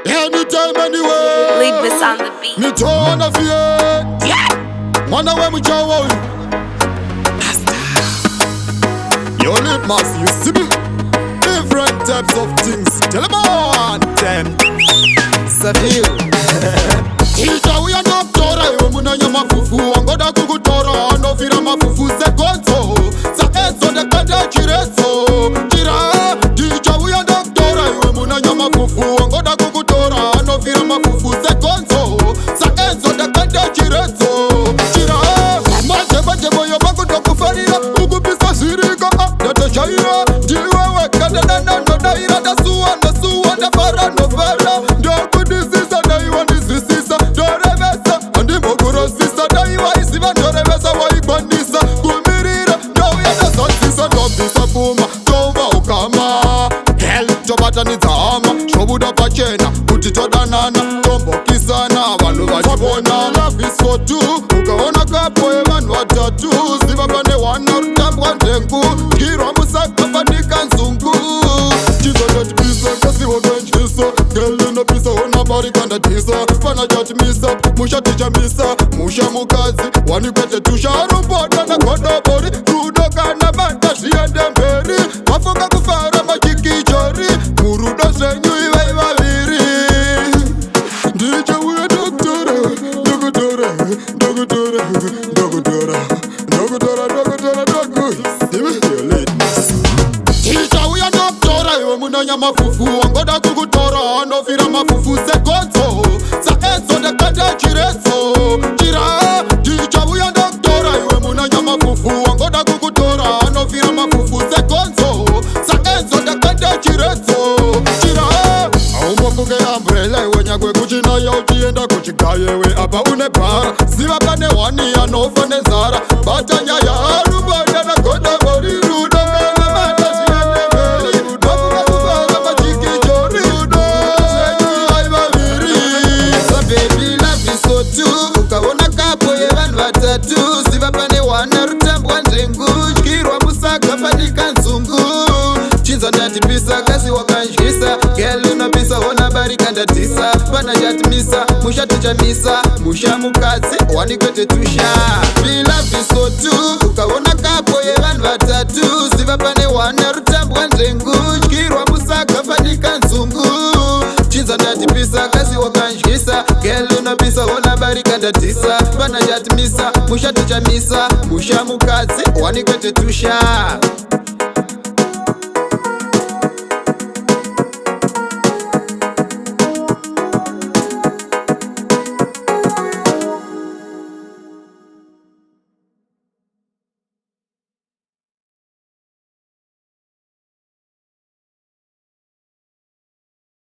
Anytime, anywhere. Leadmas on the beat. Me turn a fear. Yeah. Wanna wear me jaw. Naster. Yo, Leadmas, you see me? Different types of things. Tell them on them. Savio. Ita we are not tora. Yo, muna Nyamavhuvhu. Angoda kukutora. No fira mafufu se gonzo. Sa enzo de kade chirezo. Chira. Ita we are not tora. Yo, muna Nyamavhuvhu. Angoda kukutora. No fira mafufu se gonzo. Sa enzo de kade chirezo. Chira. Maje baje boyo bangu dokufarira. Ukupisa shirika. Dada shaira. Jiwewe kada nana no daira. Da suwa da fara no fara. Ndoku disisa da iwa disisa. Dorevesa. Andi moguro sisa. Da iwa isiva dorevesa wa ikwanisa. Kumirira. Ndoya da sansisa. Ndobisa puma. Tova ukama. Hell. Chobata nizama. Shobuda pachena. Utitoda nana. Tombo kisana. Wanu wajibona. Life is for two. Ukaona kapo evan watatu. Siva bane wana rutambwa ndengu. Kirwa musaka fanika nzungu. Chizo jati pisa kasi wakanchisa. Girl ina pisa ona bari kanda tisa. Fana jati misa. Musha tija misa. Musha mukazi. Wani kwete tusha aruboda na koda bori. Rudo kana banda shiende mberi. Wafunga kufara majiki chori. Murudo senyu iwe iwaviri. DJ we doctora. Doctora. Doctora. Doctora. Doctora. Doctora. Doctora. Leadmas. Ita we are doctora. Yo muna Nyamavhuvhu. Angoda kukutora. No fira mafufu se gonzo. Sa enzo de kade chirezo. Chira. Ita we are doctora. Yo muna Nyamavhuvhu. Angoda kukutora. No fira mafufu se gonzo. Sa enzo de kade chirezo. Chira. Aumafunge umbrella iwe nyagwe kuchina ya uchienda kuchikaye we apa unepara. Siva pane wani ya nofa nenzara. Batanya ya arubada na koda bori rudo. Mama shiende mberi. Wafunga kufara majiki chori. Rudo senyu haibaviri. So baby love is so true. Ukaona kapo ye vanhu vatatu. Siva pane wana rutambwa ndengu. Kirwa musaka fanika nzungu. Chinza ndati pisa kasi wakanjisa. Girl unapisa ona bari kanda tisa. Pana jati misa, musha ticha misa. Musha mukazi, wani kwete tusha. We love is so true. Ukaona kapo ye vanhu vatatu. Siva pane wana rutambwa ndengu. Kirwa musaka fanika nzungu. Chinza ndati pisa kasi wakanjisa. Girl unapisa ona bari kanda tisa. Pana jati misa, musha ticha misa. Musha mukazi, wani kwete tusha.